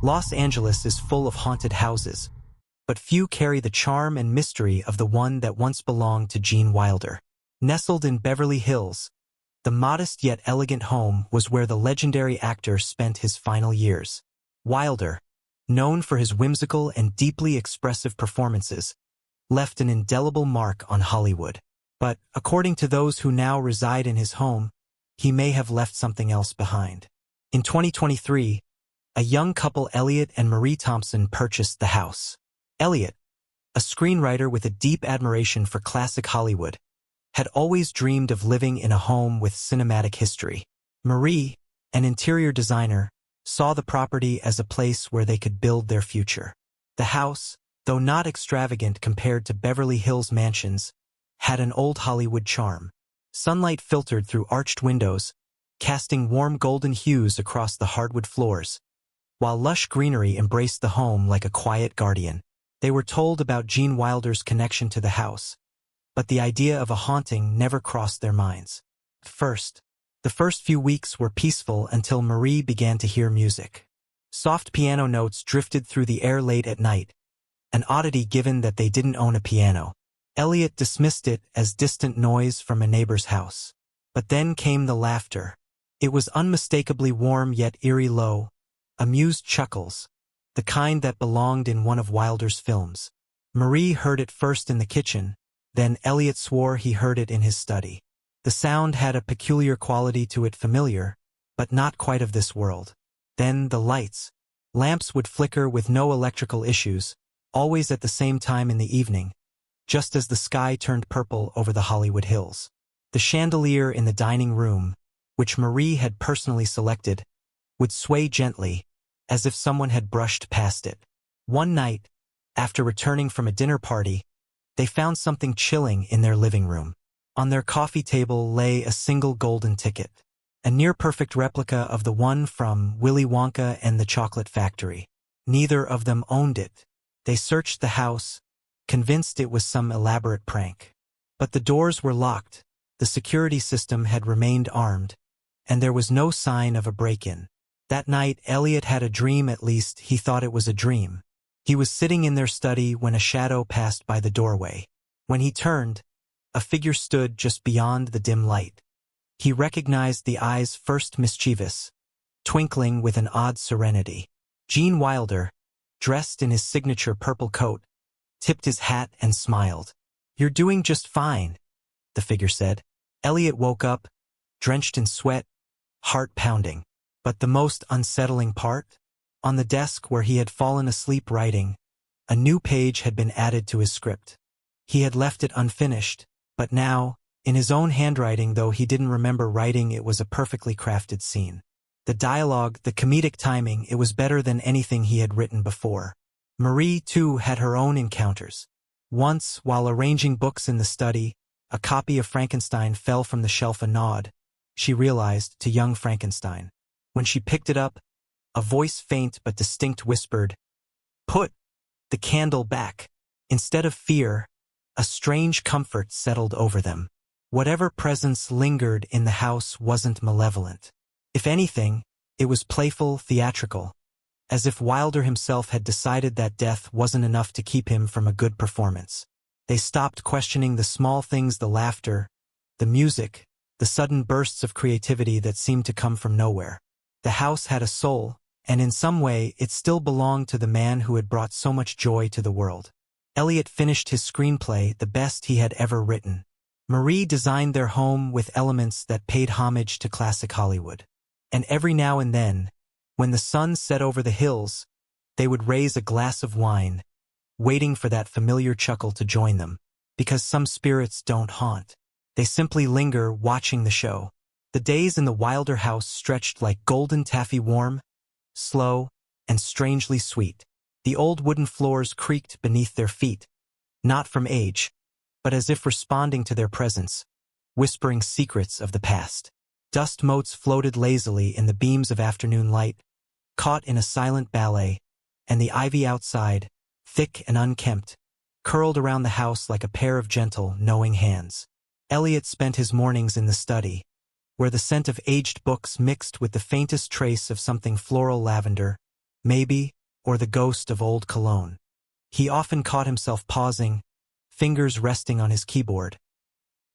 Los Angeles is full of haunted houses, but few carry the charm and mystery of the one that once belonged to Gene Wilder. Nestled in Beverly Hills, the modest yet elegant home was where the legendary actor spent his final years. Wilder, known for his whimsical and deeply expressive performances, left an indelible mark on Hollywood. But, according to those who now reside in his home, he may have left something else behind. In 2023, a young couple, Elliot and Marie Thompson, purchased the house. Elliot, a screenwriter with a deep admiration for classic Hollywood, had always dreamed of living in a home with cinematic history. Marie, an interior designer, saw the property as a place where they could build their future. The house, though not extravagant compared to Beverly Hills mansions, had an old Hollywood charm. Sunlight filtered through arched windows, casting warm golden hues across the hardwood floors, while lush greenery embraced the home like a quiet guardian. They were told about Gene Wilder's connection to the house, but the idea of a haunting never crossed their minds. The first few weeks were peaceful until Marie began to hear music. Soft piano notes drifted through the air late at night, an oddity given that they didn't own a piano. Elliot dismissed it as distant noise from a neighbor's house. But then came the laughter. It was unmistakably warm yet eerie low, amused chuckles, the kind that belonged in one of Wilder's films. Marie heard it first in the kitchen, then Elliot swore he heard it in his study. The sound had a peculiar quality to it, familiar, but not quite of this world. Then the lights. Lamps would flicker with no electrical issues, always at the same time in the evening, just as the sky turned purple over the Hollywood Hills. The chandelier in the dining room, which Marie had personally selected, would sway gently, as if someone had brushed past it. One night, after returning from a dinner party, they found something chilling in their living room. On their coffee table lay a single golden ticket, a near-perfect replica of the one from Willy Wonka and the Chocolate Factory. Neither of them owned it. They searched the house, convinced it was some elaborate prank. But the doors were locked, the security system had remained armed, and there was no sign of a break-in. That night, Elliot had a dream, at least he thought it was a dream. He was sitting in their study when a shadow passed by the doorway. When he turned, a figure stood just beyond the dim light. He recognized the eyes, first mischievous, twinkling with an odd serenity. Gene Wilder, dressed in his signature purple coat, tipped his hat and smiled. "You're doing just fine," the figure said. Elliot woke up, drenched in sweat, heart pounding. But the most unsettling part? On the desk where he had fallen asleep writing, a new page had been added to his script. He had left it unfinished, but now, in his own handwriting, though he didn't remember writing, it was a perfectly crafted scene. The dialogue, the comedic timing, it was better than anything he had written before. Marie, too, had her own encounters. Once, while arranging books in the study, a copy of Frankenstein fell from the shelf. A nod, she realized, to young Frankenstein. When she picked it up, a voice, faint but distinct, whispered, "Put the candle back." Instead of fear, a strange comfort settled over them. Whatever presence lingered in the house wasn't malevolent. If anything, it was playful, theatrical, as if Wilder himself had decided that death wasn't enough to keep him from a good performance. They stopped questioning the small things, the laughter, the music, the sudden bursts of creativity that seemed to come from nowhere. The house had a soul, and in some way it still belonged to the man who had brought so much joy to the world. Elliot finished his screenplay, the best he had ever written. Marie designed their home with elements that paid homage to classic Hollywood. And every now and then, when the sun set over the hills, they would raise a glass of wine, waiting for that familiar chuckle to join them. Because some spirits don't haunt. They simply linger, watching the show. The days in the Wilder house stretched like golden taffy, warm, slow, and strangely sweet. The old wooden floors creaked beneath their feet, not from age, but as if responding to their presence, whispering secrets of the past. Dust motes floated lazily in the beams of afternoon light, caught in a silent ballet, and the ivy outside, thick and unkempt, curled around the house like a pair of gentle, knowing hands. Elliot spent his mornings in the study, where the scent of aged books mixed with the faintest trace of something floral, lavender, maybe, or the ghost of old cologne. He often caught himself pausing, fingers resting on his keyboard.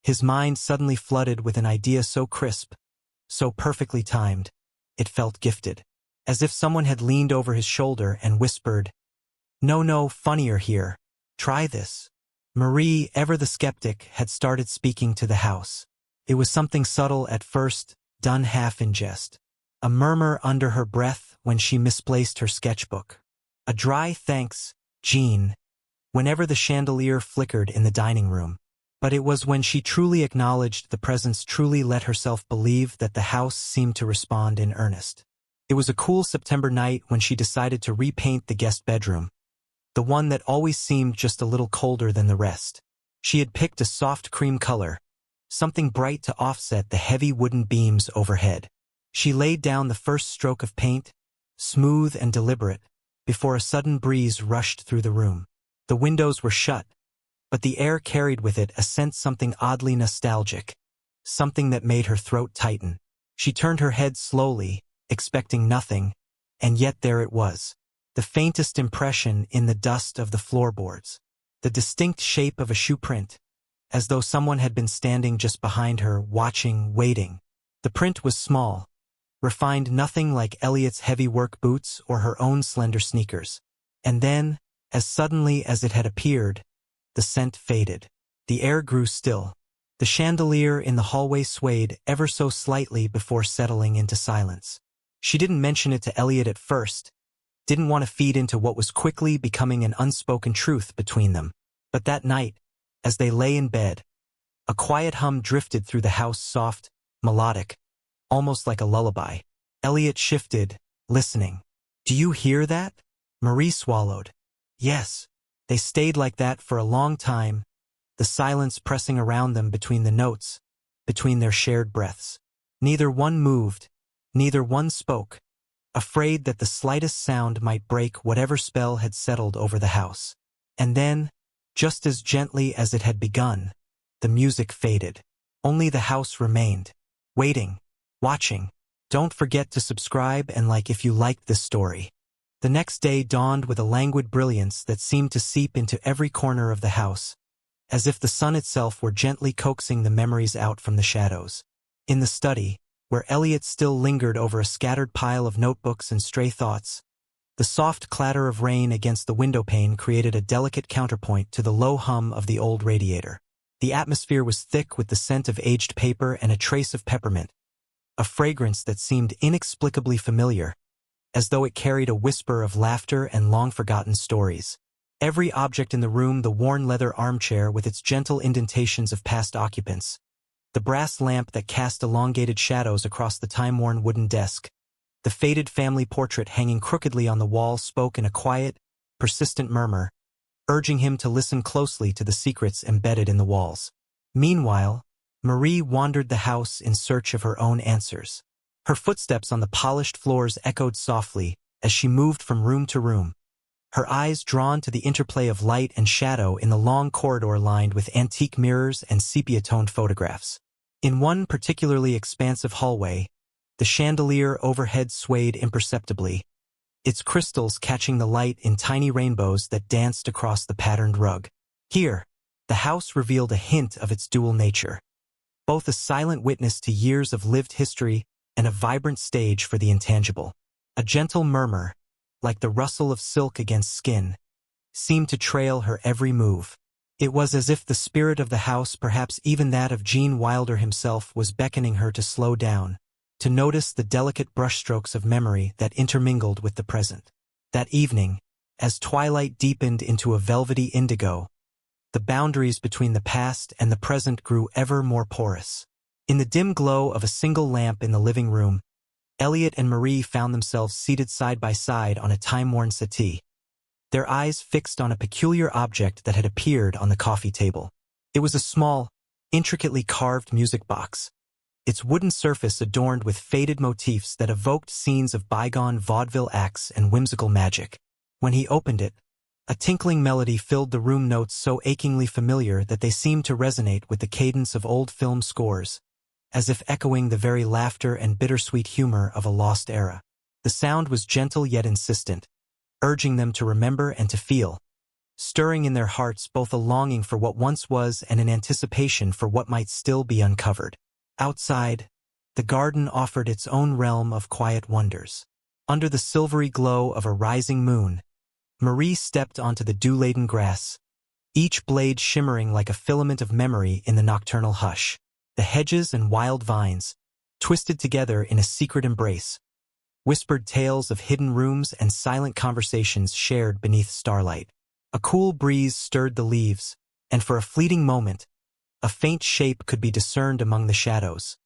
His mind suddenly flooded with an idea so crisp, so perfectly timed, it felt gifted. As if someone had leaned over his shoulder and whispered, "No, no, funnier here. Try this." Marie, ever the skeptic, had started speaking to the house. It was something subtle at first, done half in jest. A murmur under her breath when she misplaced her sketchbook. A dry thanks, Jean, whenever the chandelier flickered in the dining room. But it was when she truly acknowledged the presence, truly let herself believe, that the house seemed to respond in earnest. It was a cool September night when she decided to repaint the guest bedroom, the one that always seemed just a little colder than the rest. She had picked a soft cream color, something bright to offset the heavy wooden beams overhead. She laid down the first stroke of paint, smooth and deliberate, before a sudden breeze rushed through the room. The windows were shut, but the air carried with it a scent, something oddly nostalgic, something that made her throat tighten. She turned her head slowly, expecting nothing, and yet there it was. The faintest impression in the dust of the floorboards. The distinct shape of a shoe print, as though someone had been standing just behind her, watching, waiting. The print was small, refined, nothing like Elliot's heavy work boots or her own slender sneakers. And then, as suddenly as it had appeared, the scent faded. The air grew still. The chandelier in the hallway swayed ever so slightly before settling into silence. She didn't mention it to Elliot at first, didn't want to feed into what was quickly becoming an unspoken truth between them. But that night, as they lay in bed, a quiet hum drifted through the house, soft, melodic, almost like a lullaby. Elliot shifted, listening. "Do you hear that?" Marie swallowed. Yes. They stayed like that for a long time, the silence pressing around them between the notes, between their shared breaths. Neither one moved, neither one spoke, afraid that the slightest sound might break whatever spell had settled over the house. And then, just as gently as it had begun, the music faded. Only the house remained, waiting, watching. Don't forget to subscribe and like if you liked this story. The next day dawned with a languid brilliance that seemed to seep into every corner of the house, as if the sun itself were gently coaxing the memories out from the shadows. In the study, where Elliot still lingered over a scattered pile of notebooks and stray thoughts, the soft clatter of rain against the windowpane created a delicate counterpoint to the low hum of the old radiator. The atmosphere was thick with the scent of aged paper and a trace of peppermint, a fragrance that seemed inexplicably familiar, as though it carried a whisper of laughter and long-forgotten stories. Every object in the room, the worn leather armchair with its gentle indentations of past occupants, the brass lamp that cast elongated shadows across the time-worn wooden desk, the faded family portrait hanging crookedly on the wall, spoke in a quiet, persistent murmur, urging him to listen closely to the secrets embedded in the walls. Meanwhile, Marie wandered the house in search of her own answers. Her footsteps on the polished floors echoed softly as she moved from room to room, her eyes drawn to the interplay of light and shadow in the long corridor lined with antique mirrors and sepia-toned photographs. In one particularly expansive hallway, the chandelier overhead swayed imperceptibly, its crystals catching the light in tiny rainbows that danced across the patterned rug. Here, the house revealed a hint of its dual nature, both a silent witness to years of lived history and a vibrant stage for the intangible. A gentle murmur, like the rustle of silk against skin, seemed to trail her every move. It was as if the spirit of the house, perhaps even that of Gene Wilder himself, was beckoning her to slow down, to notice the delicate brushstrokes of memory that intermingled with the present. That evening, as twilight deepened into a velvety indigo, the boundaries between the past and the present grew ever more porous. In the dim glow of a single lamp in the living room, Elliot and Marie found themselves seated side by side on a time-worn settee, their eyes fixed on a peculiar object that had appeared on the coffee table. It was a small, intricately carved music box, its wooden surface adorned with faded motifs that evoked scenes of bygone vaudeville acts and whimsical magic. When he opened it, a tinkling melody filled the room, notes so achingly familiar that they seemed to resonate with the cadence of old film scores, as if echoing the very laughter and bittersweet humor of a lost era. The sound was gentle yet insistent, urging them to remember and to feel, stirring in their hearts both a longing for what once was and an anticipation for what might still be uncovered. Outside, the garden offered its own realm of quiet wonders. Under the silvery glow of a rising moon, Marie stepped onto the dew-laden grass, each blade shimmering like a filament of memory in the nocturnal hush. The hedges and wild vines, twisted together in a secret embrace, whispered tales of hidden rooms and silent conversations shared beneath starlight. A cool breeze stirred the leaves, and for a fleeting moment, a faint shape could be discerned among the shadows,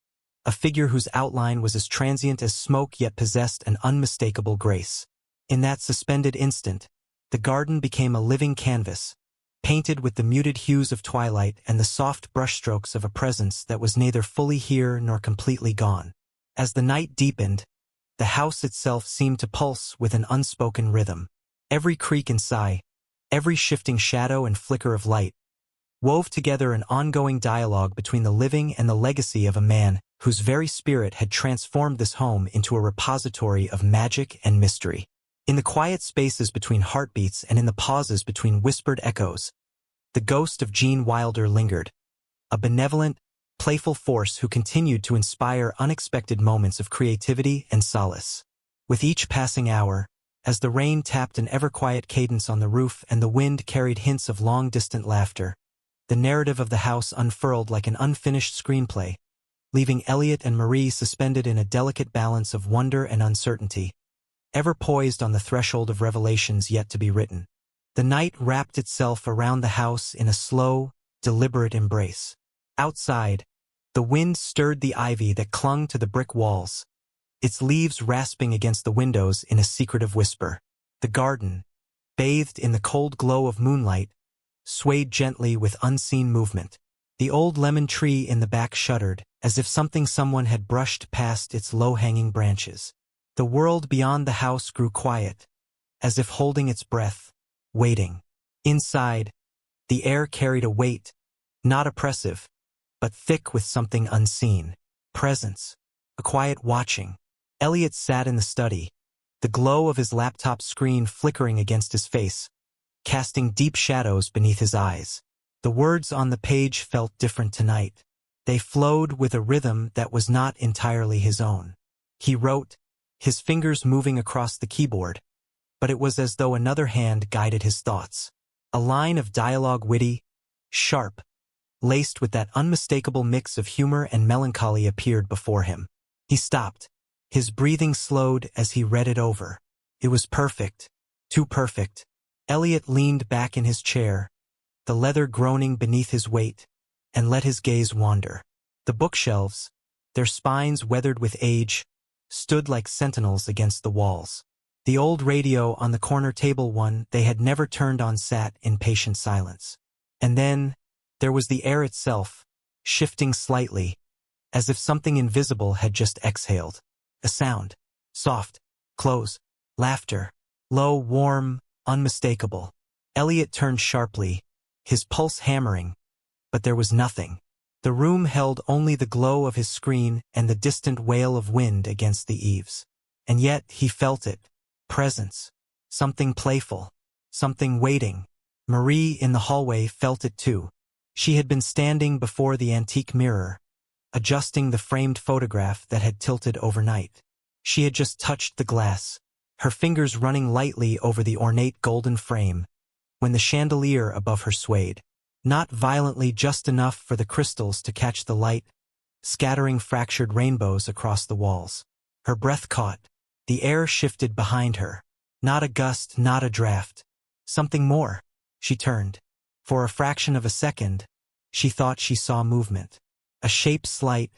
a figure whose outline was as transient as smoke yet possessed an unmistakable grace. In that suspended instant, the garden became a living canvas, painted with the muted hues of twilight and the soft brushstrokes of a presence that was neither fully here nor completely gone. As the night deepened, the house itself seemed to pulse with an unspoken rhythm. Every creak and sigh, every shifting shadow and flicker of light, wove together an ongoing dialogue between the living and the legacy of a man whose very spirit had transformed this home into a repository of magic and mystery. In the quiet spaces between heartbeats and in the pauses between whispered echoes, the ghost of Gene Wilder lingered, a benevolent, playful force who continued to inspire unexpected moments of creativity and solace. With each passing hour, as the rain tapped an ever-quiet cadence on the roof and the wind carried hints of long-distant laughter, the narrative of the house unfurled like an unfinished screenplay, leaving Elliot and Marie suspended in a delicate balance of wonder and uncertainty, ever poised on the threshold of revelations yet to be written. The night wrapped itself around the house in a slow, deliberate embrace. Outside, the wind stirred the ivy that clung to the brick walls, its leaves rasping against the windows in a secretive whisper. The garden, bathed in the cold glow of moonlight, swayed gently with unseen movement. The old lemon tree in the back shuddered, as if someone had brushed past its low-hanging branches. The world beyond the house grew quiet, as if holding its breath, waiting. Inside, the air carried a weight, not oppressive, but thick with something unseen. Presence. A quiet watching. Elliot sat in the study, the glow of his laptop screen flickering against his face, casting deep shadows beneath his eyes. The words on the page felt different tonight. They flowed with a rhythm that was not entirely his own. He wrote, his fingers moving across the keyboard, but it was as though another hand guided his thoughts. A line of dialogue witty, sharp, laced with that unmistakable mix of humor and melancholy appeared before him. He stopped. His breathing slowed as he read it over. It was perfect. Too perfect. Elliot leaned back in his chair, the leather groaning beneath his weight, and let his gaze wander. The bookshelves, their spines weathered with age, stood like sentinels against the walls. The old radio on the corner table, one they had never turned on, sat in patient silence. And then, there was the air itself, shifting slightly, as if something invisible had just exhaled. A sound. Soft. Close. Laughter. Low, warm, unmistakable. Elliot turned sharply, his pulse hammering, but there was nothing. The room held only the glow of his screen and the distant wail of wind against the eaves. And yet he felt it. Presence. Something playful. Something waiting. Marie in the hallway felt it too. She had been standing before the antique mirror, adjusting the framed photograph that had tilted overnight. She had just touched the glass, her fingers running lightly over the ornate golden frame, when the chandelier above her swayed. Not violently, just enough for the crystals to catch the light, scattering fractured rainbows across the walls. Her breath caught. The air shifted behind her. Not a gust, not a draft. Something more. She turned. For a fraction of a second, she thought she saw movement. A shape slight,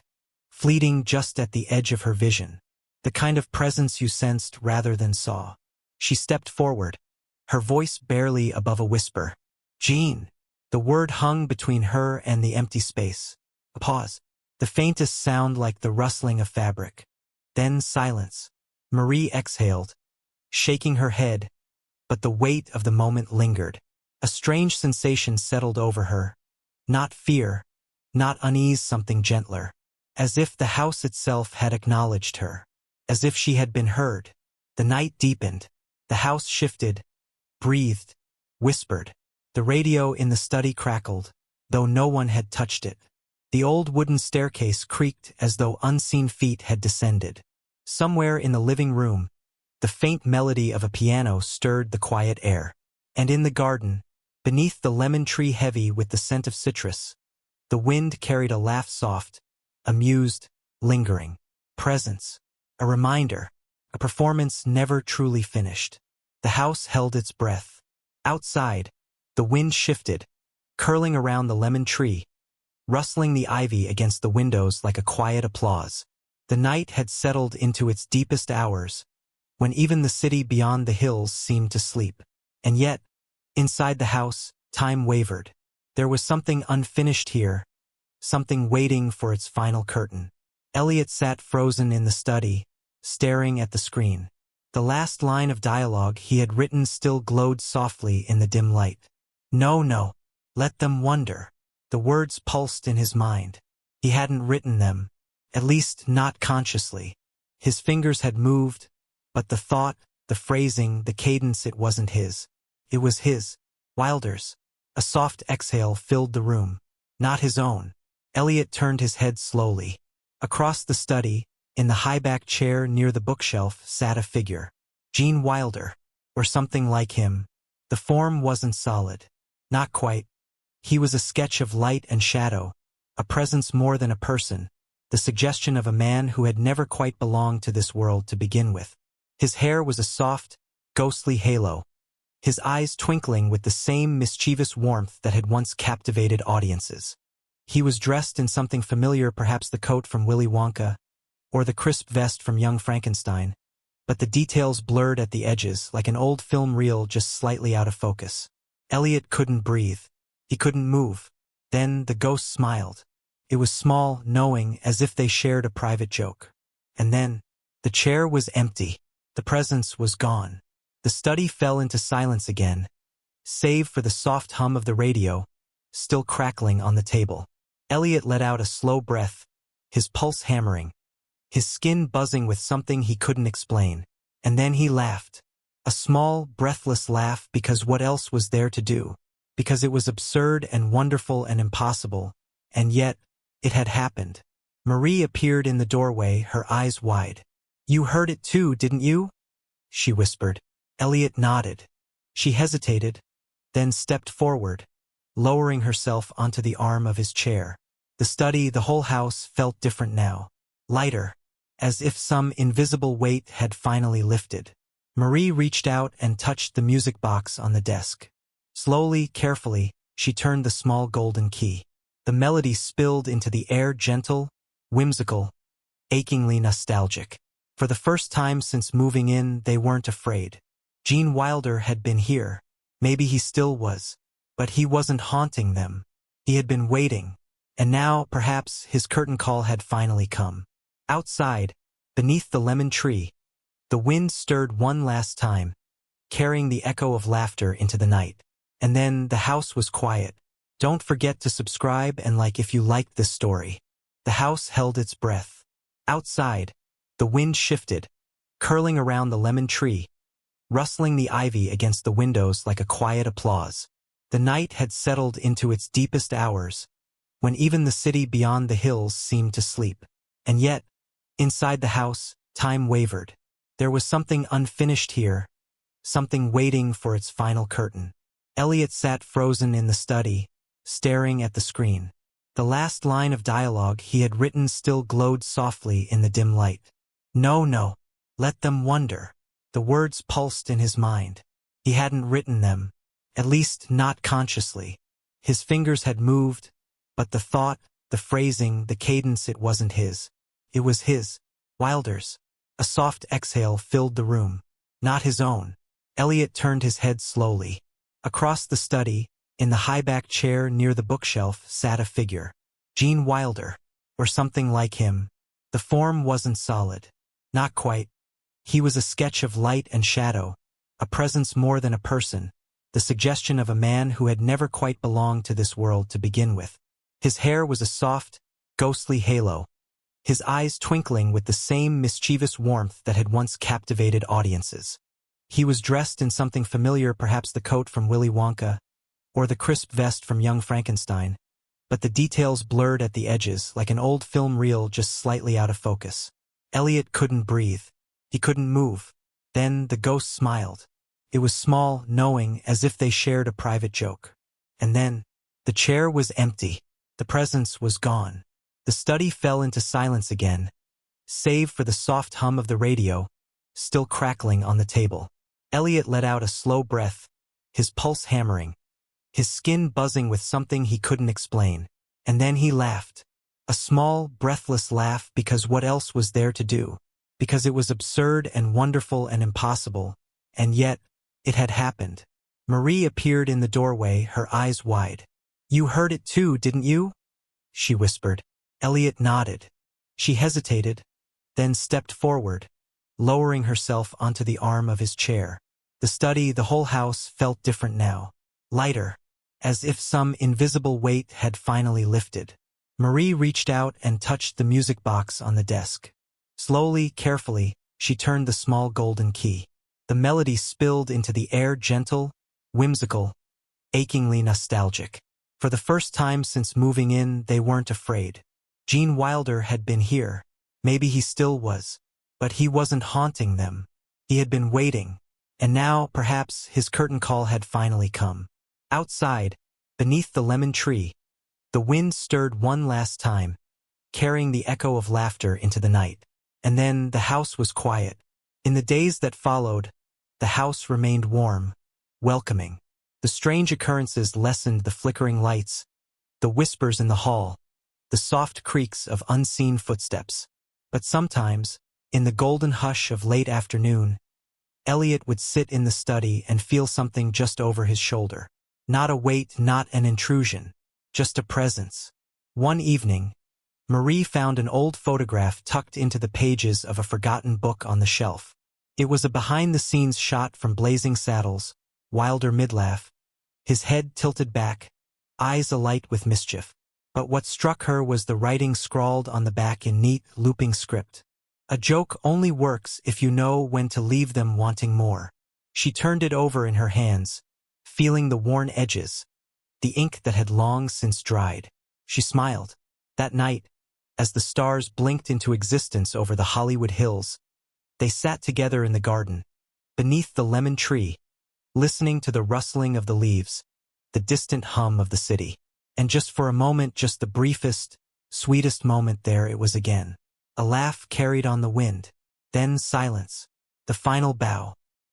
fleeting just at the edge of her vision. The kind of presence you sensed rather than saw. She stepped forward, her voice barely above a whisper. Jean. The word hung between her and the empty space. A pause. The faintest sound like the rustling of fabric. Then silence. Marie exhaled, shaking her head, but the weight of the moment lingered. A strange sensation settled over her. Not fear, not unease, something gentler. As if the house itself had acknowledged her. As if she had been heard. The night deepened. The house shifted, breathed, whispered. The radio in the study crackled, though no one had touched it. The old wooden staircase creaked as though unseen feet had descended. Somewhere in the living room, the faint melody of a piano stirred the quiet air. And in the garden, beneath the lemon tree heavy with the scent of citrus, the wind carried a laugh soft, amused, lingering. Presence. A reminder. A performance never truly finished. The house held its breath. Outside, the wind shifted, curling around the lemon tree, rustling the ivy against the windows like a quiet applause. The night had settled into its deepest hours, when even the city beyond the hills seemed to sleep. And yet, inside the house, time wavered. There was something unfinished here, something waiting for its final curtain. Elliot sat frozen in the study, staring at the screen. The last line of dialogue he had written still glowed softly in the dim light. No, no, let them wonder. The words pulsed in his mind. He hadn't written them, at least not consciously. His fingers had moved, but the thought, the phrasing, the cadence, it wasn't his. It was his, Wilder's. A soft exhale filled the room. Not his own. Elliot turned his head slowly. Across the study, in the high-backed chair near the bookshelf, sat a figure. Gene Wilder, or something like him. The form wasn't solid. Not quite. He was a sketch of light and shadow, a presence more than a person, the suggestion of a man who had never quite belonged to this world to begin with. His hair was a soft, ghostly halo, his eyes twinkling with the same mischievous warmth that had once captivated audiences. He was dressed in something familiar, perhaps the coat from Willy Wonka, or the crisp vest from Young Frankenstein, but the details blurred at the edges like an old film reel just slightly out of focus. Elliot couldn't breathe. He couldn't move. Then the ghost smiled. It was small, knowing, as if they shared a private joke. And then, the chair was empty. The presence was gone. The study fell into silence again, save for the soft hum of the radio, still crackling on the table. Elliot let out a slow breath, his pulse hammering, his skin buzzing with something he couldn't explain. And then he laughed. A small, breathless laugh, because what else was there to do? Because it was absurd and wonderful and impossible, and yet, it had happened. Marie appeared in the doorway, her eyes wide. "You heard it too, didn't you?" she whispered. Elliot nodded. She hesitated, then stepped forward, lowering herself onto the arm of his chair. The study, the whole house, felt different now. Lighter, as if some invisible weight had finally lifted. Marie reached out and touched the music box on the desk. Slowly, carefully, she turned the small golden key. The melody spilled into the air, gentle, whimsical, achingly nostalgic. For the first time since moving in, they weren't afraid. Gene Wilder had been here. Maybe he still was. But he wasn't haunting them. He had been waiting. And now, perhaps, his curtain call had finally come. Outside, beneath the lemon tree, the wind stirred one last time, carrying the echo of laughter into the night. And then the house was quiet. Don't forget to subscribe and like if you liked this story. The house held its breath. Outside, the wind shifted, curling around the lemon tree, rustling the ivy against the windows like a quiet applause. The night had settled into its deepest hours, when even the city beyond the hills seemed to sleep. And yet, inside the house, time wavered. There was something unfinished here, something waiting for its final curtain. Elliot sat frozen in the study, staring at the screen. The last line of dialogue he had written still glowed softly in the dim light. No, no, let them wonder. The words pulsed in his mind. He hadn't written them, at least not consciously. His fingers had moved, but the thought, the phrasing, the cadence, it wasn't his. It was his, Wilder's. A soft exhale filled the room. Not his own. Elliot turned his head slowly. Across the study, in the high-backed chair near the bookshelf, sat a figure. Gene Wilder, or something like him. The form wasn't solid. Not quite. He was a sketch of light and shadow, a presence more than a person, the suggestion of a man who had never quite belonged to this world to begin with. His hair was a soft, ghostly halo, his eyes twinkling with the same mischievous warmth that had once captivated audiences. He was dressed in something familiar, perhaps the coat from Willy Wonka, or the crisp vest from Young Frankenstein, but the details blurred at the edges like an old film reel just slightly out of focus. Elliot couldn't breathe. He couldn't move. Then the ghost smiled. It was small, knowing, as if they shared a private joke. And then, the chair was empty. The presence was gone. The study fell into silence again, save for the soft hum of the radio, still crackling on the table. Elliot let out a slow breath, his pulse hammering, his skin buzzing with something he couldn't explain. And then he laughed. A small, breathless laugh, because what else was there to do? Because it was absurd and wonderful and impossible, and yet, it had happened. Marie appeared in the doorway, her eyes wide. "You heard it too, didn't you?" she whispered. Elliot nodded. She hesitated, then stepped forward, lowering herself onto the arm of his chair. The study, the whole house, felt different now. Lighter, as if some invisible weight had finally lifted. Marie reached out and touched the music box on the desk. Slowly, carefully, she turned the small golden key. The melody spilled into the air, gentle, whimsical, achingly nostalgic. For the first time since moving in, they weren't afraid. Gene Wilder had been here. Maybe he still was. But he wasn't haunting them. He had been waiting. And now, perhaps, his curtain call had finally come. Outside, beneath the lemon tree, the wind stirred one last time, carrying the echo of laughter into the night. And then the house was quiet. In the days that followed, the house remained warm, welcoming. The strange occurrences lessened, the flickering lights, the whispers in the hall, the soft creaks of unseen footsteps. But sometimes, in the golden hush of late afternoon, Elliot would sit in the study and feel something just over his shoulder. Not a weight, not an intrusion, just a presence. One evening, Marie found an old photograph tucked into the pages of a forgotten book on the shelf. It was a behind-the-scenes shot from Blazing Saddles, Wilder midlaugh, his head tilted back, eyes alight with mischief. But what struck her was the writing scrawled on the back in neat, looping script. "A joke only works if you know when to leave them wanting more." She turned it over in her hands, feeling the worn edges, the ink that had long since dried. She smiled. That night, as the stars blinked into existence over the Hollywood Hills, they sat together in the garden, beneath the lemon tree, listening to the rustling of the leaves, the distant hum of the city. And just for a moment, just the briefest, sweetest moment, there it was again. A laugh carried on the wind. Then silence. The final bow.